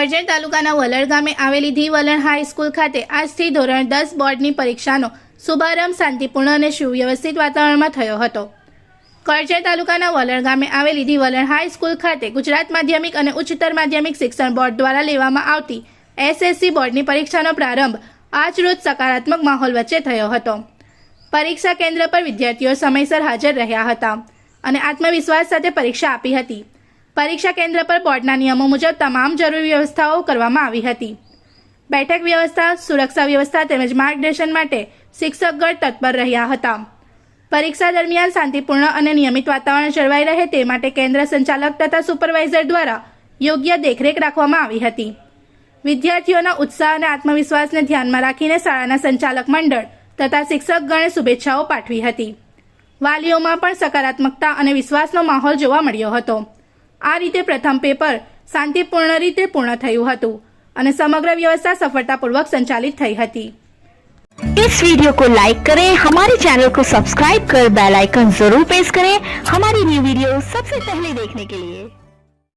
કરજણ તાલુકાના વલણ ગામે આવેલી ધી વલણ હાઈસ્કૂલ ખાતે આજથી ધોરણ 10 બોર્ડની પરીક્ષાનો શુભારંભ શાંતિપૂર્ણ અને સુવ્યવસ્થિત વાતાવરણમાં થયો હતો। કરજણ તાલુકાના વલણ ગામે આવેલી ધી વલણ હાઈસ્કૂલ ખાતે ગુજરાત માધ્યમિક અને ઉચ્ચતર માધ્યમિક શિક્ષણ બોર્ડ દ્વારા લેવામાં આવતી એસએસસી બોર્ડની પરીક્ષાનો પ્રારંભ આજરોજ સકારાત્મક માહોલ વચ્ચે થયો હતો। પરીક્ષા કેન્દ્ર પર વિદ્યાર્થીઓ સમયસર હાજર રહ્યા હતા અને આત્મવિશ્વાસ સાથે પરીક્ષા આપી હતી। પરીક્ષા કેન્દ્ર પર બોર્ડના નિયમો મુજબ તમામ જરૂરી વ્યવસ્થાઓ કરવામાં આવી હતી। બેઠક વ્યવસ્થા, સુરક્ષા વ્યવસ્થા તેમજ માર્ગદર્શન માટે શિક્ષકગણ તત્પર રહ્યા હતા। પરીક્ષા દરમિયાન શાંતિપૂર્ણ અને નિયમિત વાતાવરણ જળવાઈ રહે તે માટે કેન્દ્ર સંચાલક તથા સુપરવાઇઝર દ્વારા યોગ્ય દેખરેખ રાખવામાં આવી હતી। વિદ્યાર્થીઓના ઉત્સાહ અને આત્મવિશ્વાસને ધ્યાનમાં રાખીને શાળાના સંચાલક મંડળ તથા શિક્ષકગણે શુભેચ્છાઓ પાઠવી હતી। વાલીઓમાં પણ સકારાત્મકતા અને વિશ્વાસનો માહોલ જોવા મળ્યો હતો। આ રીતે પ્રથમ પેપર શાંતિપૂર્ણ રીતે પૂર્ણ થયું હતું અને સમગ્ર व्यवस्था सफलतापूर्वक संचालित થઈ હતી। इस वीडियो को लाइक करें, हमारे चैनल को सब्सक्राइब कर बेल आइकन जरूर प्रेस करें हमारी न्यू वीडियो सबसे पहले देखने के लिए।